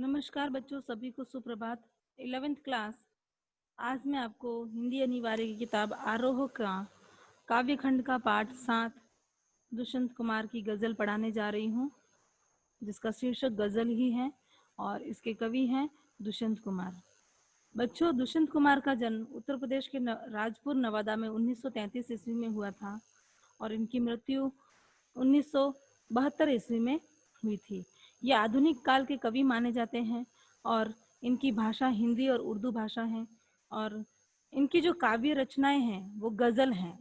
नमस्कार बच्चों, सभी को सुप्रभात। 11th class. आज मैं आपको हिंदी अनिवार्य की किताब आरोह का काव्य खंड का पाठ 7 दुष्यंत कुमार की गजल पढ़ाने जा रही हूँ, जिसका शीर्षक गजल ही है और इसके कवि हैं दुष्यंत कुमार। बच्चों, दुष्यंत कुमार का जन्म उत्तर प्रदेश के राजपुर नवादा में 1933 ईस्वी में हुआ था और इनकी मृत्यु 1972 ईस्वी में हुई थी। ये आधुनिक काल के कवि माने जाते हैं और इनकी भाषा हिंदी और उर्दू भाषा है और इनकी जो काव्य रचनाएं हैं वो गजल हैं।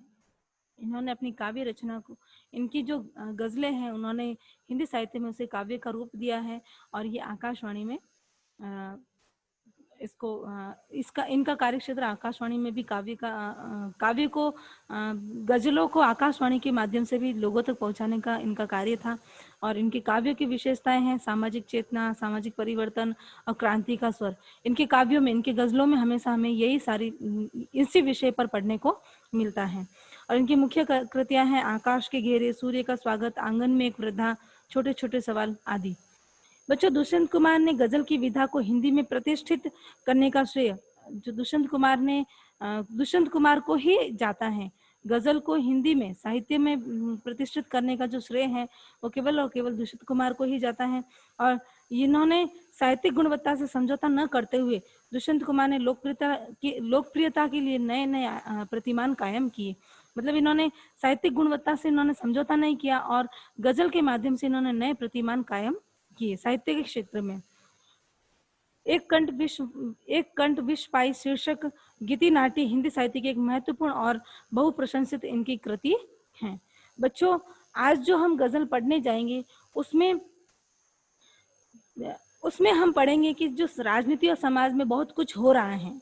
इन्होंने अपनी काव्य रचना को, इनकी जो गजलें हैं, उन्होंने हिंदी साहित्य में उसे काव्य का रूप दिया है और ये आकाशवाणी में इसको इसका इनका कार्यक्षेत्र आकाशवाणी में भी काव्य को गजलों को आकाशवाणी के माध्यम से भी लोगों तक पहुंचाने का इनका कार्य था। और इनके काव्यों की विशेषताएं हैं सामाजिक चेतना, सामाजिक परिवर्तन और क्रांति का स्वर। इनके काव्यों में, इनके गजलों में हमेशा हमें यही सारी इसी विषय पर पढ़ने को मिलता है। और इनकी मुख्य कृतियां हैं आकाश के घेरे, सूर्य का स्वागत, आंगन में एक वृद्धा, छोटे छोटे सवाल आदि। बच्चों, दुष्यंत कुमार ने गजल की विधा को हिंदी में प्रतिष्ठित करने का श्रेय जो दुष्यंत कुमार को ही जाता है। गजल को हिंदी में साहित्य में प्रतिष्ठित करने का जो श्रेय है वो केवल और केवल दुष्यंत कुमार को ही जाता है। और इन्होंने साहित्यिक गुणवत्ता से समझौता न करते हुए दुष्यंत कुमार ने लोकप्रियता के लिए नए नए प्रतिमान कायम किए। मतलब इन्होंने साहित्यिक गुणवत्ता से इन्होंने समझौता नहीं किया और गजल के माध्यम से इन्होंने नए प्रतिमान कायम किए साहित्य के क्षेत्र में। एक कंठ विश्व पाई शीर्षक गीति नाट्य हिंदी साहित्य की एक महत्वपूर्ण और बहुप्रशंसित इनकी कृति है। बच्चों, आज जो हम गजल पढ़ने जाएंगे उसमें हम पढ़ेंगे कि जो राजनीति और समाज में बहुत कुछ हो रहा है,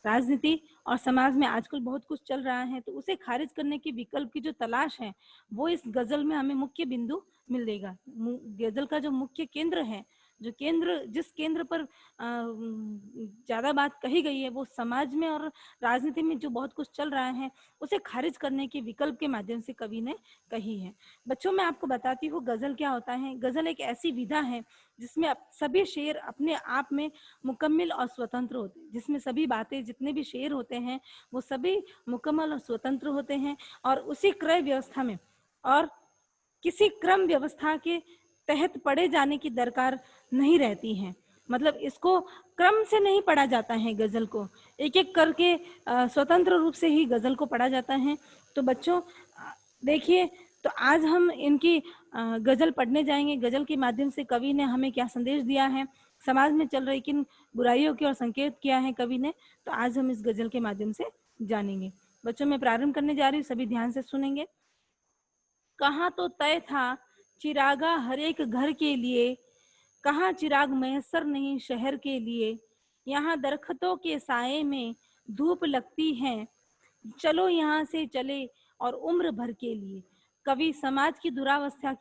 राजनीति और समाज में आजकल बहुत कुछ चल रहा है, तो उसे खारिज करने के विकल्प की जो तलाश है वो इस गजल में हमें मुख्य बिंदु मिलेगा। गजल का जो मुख्य केंद्र है, जिस केंद्र पर ज्यादा बात कही गई है, वो समाज में और राजनीति में जो बहुत कुछ चल रहा है उसे खारिज करने के विकल्प के माध्यम से कवि ने कही है। बच्चों, मैं आपको बताती हूँ गजल क्या होता है। गजल एक ऐसी विधा है जिसमें सभी शेर अपने आप में मुकम्मल और स्वतंत्र होते हैं, जिसमें सभी बातें, जितने भी शेर होते हैं वो सभी मुकम्मल और स्वतंत्र होते हैं और उसी क्रय व्यवस्था में और किसी क्रम व्यवस्था के तहत पढ़े जाने की दरकार नहीं रहती है। मतलब इसको क्रम से नहीं पढ़ा जाता है, गजल को एक एक करके स्वतंत्र रूप से ही गजल को पढ़ा जाता है। तो बच्चों देखिए, तो आज हम इनकी गजल पढ़ने जाएंगे। गजल के माध्यम से कवि ने हमें क्या संदेश दिया है, समाज में चल रही किन बुराइयों की ओर संकेत किया है कवि ने, तो आज हम इस गजल के माध्यम से जानेंगे। बच्चों, मैं प्रारंभ करने जा रही हूँ, सभी ध्यान से सुनेंगे। कहाँ तो तय था चिरागा हर एक घर के लिए, कहाँ चिराग मैसर नहीं शहर के लिए, यहाँ दरख्तों के साए में धूप लगती है, चलो यहाँ से चले और उम्र भर के लिए। कवि समाज की दुरावस्था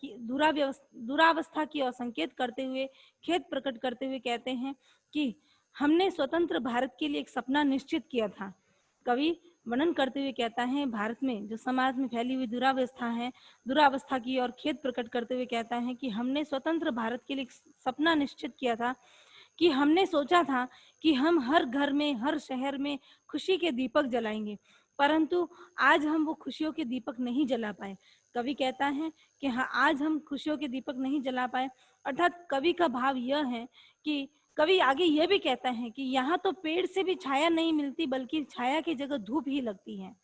की ओर संकेत करते हुए, खेद प्रकट करते हुए कहते हैं कि हमने स्वतंत्र भारत के लिए एक सपना निश्चित किया था। कवि वर्णन करते हुए कहता है, भारत में जो समाज में फैली हुई दुरावस्था की और खेद प्रकट करते हुए कहता है कि हमने स्वतंत्र भारत के लिए एक सपना निश्चित किया था, कि हमने सोचा था कि हम हर घर में, हर शहर में खुशी के दीपक जलाएंगे, परंतु आज हम वो खुशियों के दीपक नहीं जला पाए। कवि कहता है कि हाँ, आज हम खुशियों के दीपक नहीं जला पाए। अर्थात कवि का भाव यह है कि कवि आगे यह भी कहता है कि यहाँ तो पेड़ से भी छाया नहीं मिलती, बल्कि छाया की जगह धूप ही लगती है।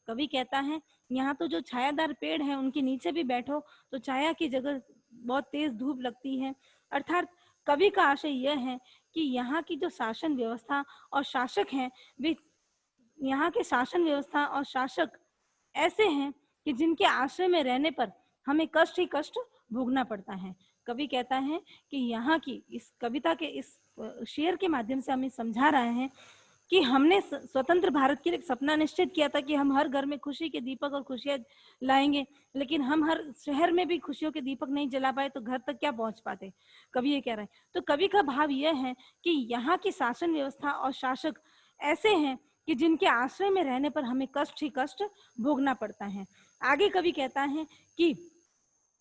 कवि कहता है यहाँ तो जो छायादार पेड़ है उनके नीचे भी बैठो तो छाया की जगह बहुत तेज धूप लगती है। अर्थात कवि का आशय यह है कि यहाँ की जो शासन व्यवस्था और शासक हैं, वे यहाँ के शासन व्यवस्था और शासक ऐसे हैं कि जिनके आश्रय में रहने पर हमें कष्ट ही कष्ट भोगना पड़ता है। कवि कहता है कि यहाँ की इस कविता के इस शेर के माध्यम से हमें समझा रहे हैं कि हमने स्वतंत्र भारत के लिए सपना निश्चित किया था कि हम हर घर में खुशी के दीपक और खुशियां लाएंगे, लेकिन हम हर शहर में भी खुशियों के दीपक नहीं जला पाए तो घर तक क्या पहुंच पाते। कवि ये कह रहे हैं। तो कवि का भाव यह है कि यहाँ की शासन व्यवस्था और शासक ऐसे हैं कि जिनके आश्रय में रहने पर हमें कष्ट ही कष्ट भोगना पड़ता है। आगे कवि कहता है कि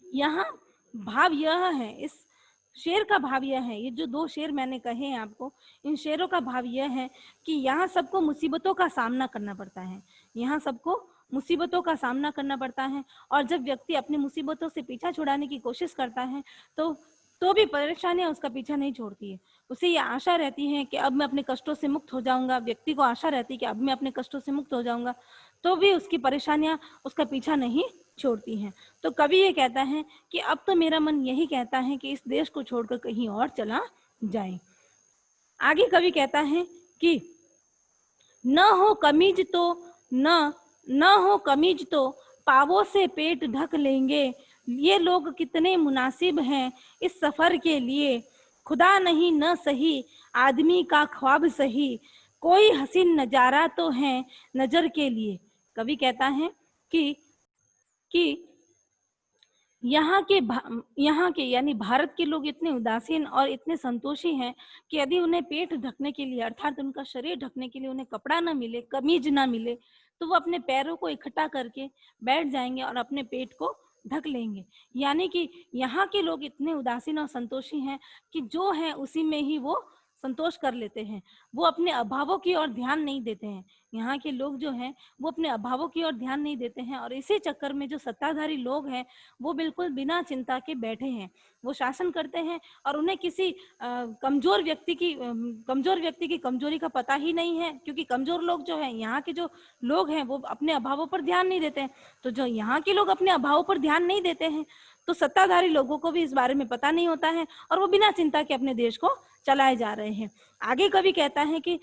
यहाँ भाव यह है, इस शेर का भाव यह है, ये जो 2 शेर मैंने कहे हैं आपको, इन शेरों का भाव यह है कि यहाँ सबको मुसीबतों का सामना करना पड़ता है, यहाँ सबको मुसीबतों का सामना करना पड़ता है। और जब व्यक्ति अपनी मुसीबतों से पीछा छुड़ाने की कोशिश करता है तो भी परेशानियां उसका पीछा नहीं छोड़ती है। उसे ये आशा रहती है कि अब मैं अपने कष्टों से मुक्त हो जाऊंगा, व्यक्ति को आशा रहती है कि अब मैं अपने कष्टों से मुक्त हो जाऊंगा, तो भी उसकी परेशानियां उसका पीछा नहीं छोड़ती हैं। तो कवि ये कहता है कि अब तो मेरा मन यही कहता है कि इस देश को छोड़कर कहीं और चला जाए। आगे कवि कहता है कि न हो कमीज तो न हो कमीज तो पावों से पेट ढक लेंगे, ये लोग कितने मुनासिब हैं इस सफर के लिए, खुदा नहीं न सही आदमी का ख्वाब सही, कोई हसीन नजारा तो है नजर के लिए। कवि कहता है कि यहाँ के यानी भारत के लोग इतने उदासीन और इतने संतोषी हैं कि यदि उन्हें पेट ढकने के लिए अर्थात उनका शरीर ढकने के लिए उन्हें कपड़ा ना मिले, कमीज ना मिले, तो वो अपने पैरों को इकट्ठा करके बैठ जाएंगे और अपने पेट को ढक लेंगे। यानी कि यहाँ के लोग इतने उदासीन और संतोषी हैं कि जो है उसी में ही वो संतोष कर लेते हैं, वो अपने अभावों की ओर ध्यान नहीं देते हैं। यहाँ के लोग जो हैं वो अपने अभावों की ओर ध्यान नहीं देते हैं, और इसी चक्कर में जो सत्ताधारी लोग हैं वो बिल्कुल बिना चिंता के बैठे हैं, वो शासन करते हैं और उन्हें किसी कमजोर व्यक्ति की कमजोरी का पता ही नहीं है, क्योंकि कमजोर लोग जो हैं, यहाँ के जो लोग हैं वो अपने अभावों पर ध्यान नहीं देते हैं। तो जो यहाँ के लोग अपने अभावों पर ध्यान नहीं देते हैं तो सत्ताधारी लोगों को भी इस बारे में पता नहीं होता है और वो बिना चिंता के अपने देश को चलाए जा रहे हैं। आगे कवि कहता है कि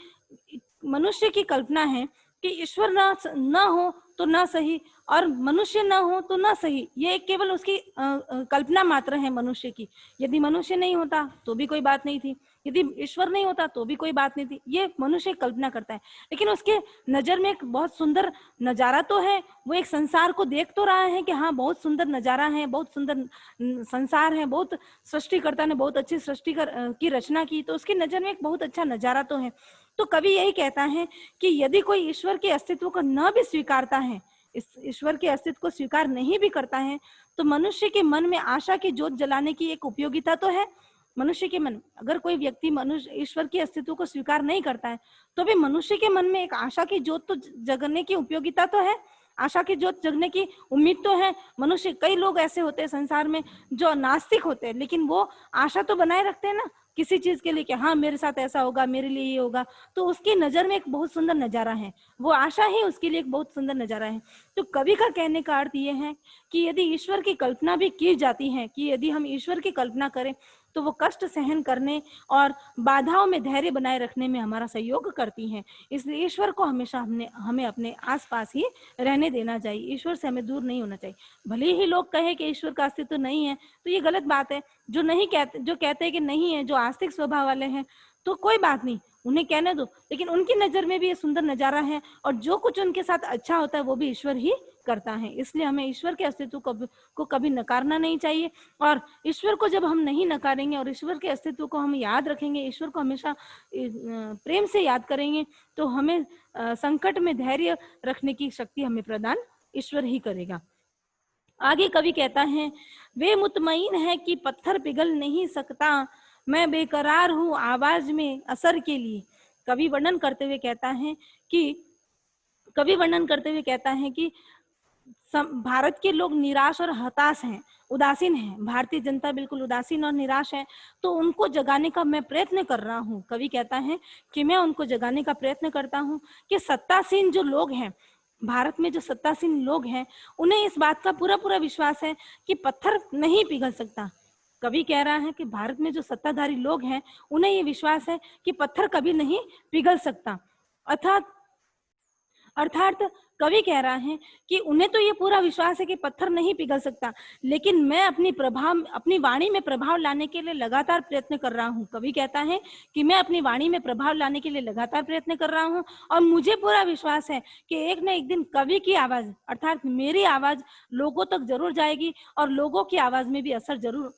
मनुष्य की कल्पना है कि ईश्वर न हो तो न सही और मनुष्य न हो तो न सही, ये केवल उसकी कल्पना मात्र है मनुष्य की। यदि मनुष्य नहीं होता तो भी कोई बात नहीं थी, यदि ईश्वर नहीं होता तो भी कोई बात नहीं थी, ये मनुष्य कल्पना करता है। लेकिन उसके नजर में एक बहुत सुंदर नजारा तो है, वो एक संसार को देख तो रहा है कि हाँ बहुत सुंदर नजारा है, बहुत सुंदर संसार है, बहुत सृष्टिकर्ता ने बहुत अच्छी सृष्टि की रचना की, तो उसकी नजर में एक बहुत अच्छा नजारा तो है। तो कवि यही कहता है कि यदि कोई ईश्वर के अस्तित्व को न भी स्वीकारता है, इस ईश्वर के अस्तित्व को स्वीकार नहीं भी करता है, तो मनुष्य के मन में आशा की ज्योत जलाने की एक उपयोगिता तो है। मनुष्य के मन, अगर कोई व्यक्ति मनुष्य ईश्वर के अस्तित्व को स्वीकार नहीं करता है तो भी मनुष्य के मन में एक आशा की ज्योत तो जगने की उपयोगिता तो है, आशा की ज्योत जगने की उम्मीद तो है। मनुष्य, कई लोग ऐसे होते हैं संसार में जो नास्तिक होते हैं, लेकिन वो आशा तो बनाए रखते हैं ना किसी चीज के लिए कि हाँ मेरे साथ ऐसा होगा, मेरे लिए ये होगा, तो उसकी नजर में एक बहुत सुंदर नजारा है, वो आशा ही उसके लिए एक बहुत सुंदर नजारा है। तो कवि का कहने का अर्थ ये है कि यदि ईश्वर की कल्पना भी की जाती है, कि यदि हम ईश्वर की कल्पना करें तो वो कष्ट सहन करने और बाधाओं में धैर्य बनाए रखने में हमारा सहयोग करती हैं। इसलिए ईश्वर को हमेशा हमें अपने आसपास ही रहने देना चाहिए, ईश्वर से हमें दूर नहीं होना चाहिए। भले ही लोग कहे कि ईश्वर का अस्तित्व नहीं है तो ये गलत बात है। जो कहते हैं कि नहीं है, जो आस्तिक स्वभाव वाले हैं, तो कोई बात नहीं, उन्हें कहने दो, लेकिन उनकी नजर में भी ये सुंदर नजारा है और जो कुछ उनके साथ अच्छा होता है वो भी ईश्वर ही करता है। इसलिए हमें ईश्वर के अस्तित्व को कभी नकारना नहीं चाहिए, और ईश्वर को जब हम नहीं नकारेंगे और ईश्वर के अस्तित्व को हम याद रखेंगे, ईश्वर को हमेशा प्रेम से याद करेंगे, तो हमें संकट में धैर्य रखने की शक्ति हमें प्रदान ईश्वर ही करेगा। आगे कवि कहता है, वे मुतमईन है कि पत्थर पिघल नहीं सकता, मैं बेकरार हूँ आवाज में असर के लिए। कवि वर्णन करते हुए कहता है कि भारत के लोग निराश और हताश हैं, उदासीन हैं, भारतीय जनता बिल्कुल उदासीन और निराश है, तो उनको जगाने का मैं प्रयत्न कर रहा हूँ। कवि कहता है कि मैं उनको जगाने का प्रयत्न करता हूँ कि सत्तासीन जो लोग हैं, भारत में जो सत्तासीन लोग हैं, उन्हें इस बात का पूरा पूरा विश्वास है कि पत्थर नहीं पिघल सकता। कवि कह रहा है कि भारत में जो सत्ताधारी लोग हैं उन्हें ये विश्वास है कि पत्थर कभी नहीं पिघल सकता। अर्थात कवि कह रहा है कि उन्हें तो ये पूरा विश्वास है कि पत्थर नहीं पिघल सकता, लेकिन मैं अपनी वाणी में प्रभाव लाने के लिए लगातार प्रयत्न कर रहा हूँ। कवि कहता है कि मैं अपनी वाणी में प्रभाव लाने के लिए लगातार प्रयत्न कर रहा हूँ और मुझे पूरा विश्वास है कि एक न एक दिन कवि की आवाज अर्थात मेरी आवाज लोगों तक जरूर जाएगी और लोगों की आवाज में भी असर जरूर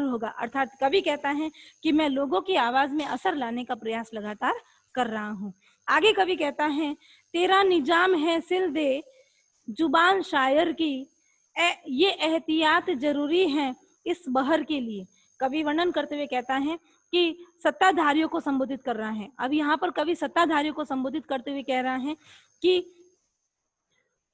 होगा। अर्थात कवि कहता है कि मैं लोगों की आवाज में असर लाने का प्रयास लगातार कर रहा हूँ। आगे कवि कहता है, तेरा निजाम है सिल दे जुबान शायर की, ये एहतियात जरूरी है इस बहर के लिए कवि वर्णन करते हुए कहता है कि सत्ताधारियों को संबोधित कर रहा है। अब यहाँ पर कवि सत्ताधारियों को संबोधित करते हुए कह रहा है कि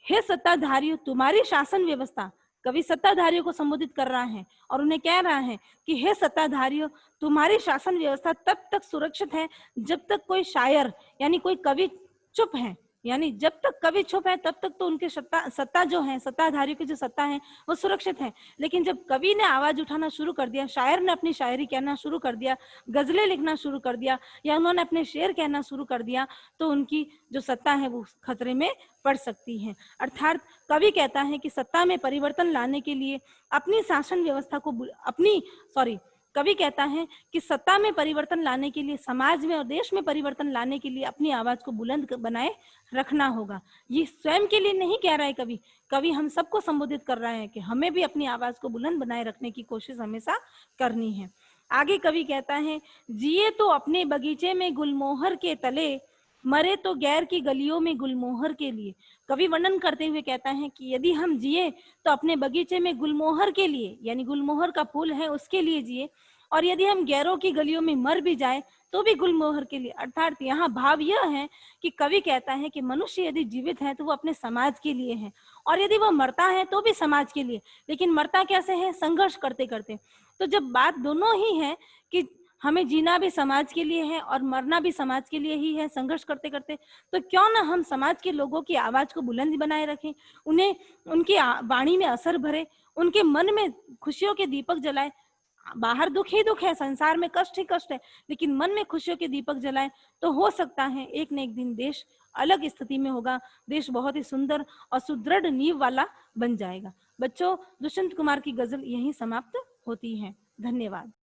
हे सत्ताधारियों, तुम्हारी शासन व्यवस्था, कवि सत्ताधारियों को संबोधित कर रहा है और उन्हें कह रहा है कि हे सत्ताधारियों, तुम्हारी शासन व्यवस्था तब तक सुरक्षित है जब तक कोई शायर यानी कोई कवि चुप है। यानी जब तक कवि चुप है तब तक तो उनके सत्ता जो है, सत्ताधारियों की जो सत्ता है वो सुरक्षित है। लेकिन जब कवि ने आवाज उठाना शुरू कर दिया, शायर ने अपनी शायरी कहना शुरू कर दिया, गजलें लिखना शुरू कर दिया या उन्होंने अपने शेर कहना शुरू कर दिया, तो उनकी जो सत्ता है वो खतरे में पड़ सकती है। अर्थात कवि कहता है कि सत्ता में परिवर्तन लाने के लिए अपनी शासन व्यवस्था को कवि कहता है कि सत्ता में परिवर्तन लाने के लिए, समाज में और देश में परिवर्तन लाने के लिए अपनी आवाज को बुलंद बनाए रखना होगा। ये स्वयं के लिए नहीं कह रहा है कवि, कवि हम सबको संबोधित कर रहा है कि हमें भी अपनी आवाज को बुलंद बनाए रखने की कोशिश हमेशा करनी है। आगे कवि कहता है, जिए तो अपने बगीचे में गुलमोहर के तले, मरे तो गैर की गलियों में गुलमोहर के लिए। कवि वर्णन करते हुए कहता है कि यदि हम जिए तो अपने बगीचे में गुलमोहर के लिए, यानी गुलमोहर का फूल है उसके लिए जिए, और यदि हम गैरों की गलियों में मर भी जाए तो भी गुलमोहर के लिए। अर्थात यहाँ भाव यह है कि कवि कहता है कि मनुष्य यदि जीवित है तो वो अपने समाज के लिए है, और यदि वो मरता है तो भी समाज के लिए। लेकिन मरता कैसे है? संघर्ष करते करते। तो जब बात दोनों ही है कि हमें जीना भी समाज के लिए है और मरना भी समाज के लिए ही है, संघर्ष करते करते, तो क्यों ना हम समाज के लोगों की आवाज को बुलंद बनाए रखें, उन्हें उनकी वाणी में असर भरे, उनके मन में खुशियों के दीपक जलाए। बाहर दुख ही दुख है, संसार में कष्ट ही कष्ट है, लेकिन मन में खुशियों के दीपक जलाए तो हो सकता है एक न एक दिन देश अलग स्थिति में होगा, देश बहुत ही सुंदर और सुदृढ़ नींव वाला बन जाएगा। बच्चों, दुष्यंत कुमार की गजल यहीं समाप्त होती है। धन्यवाद।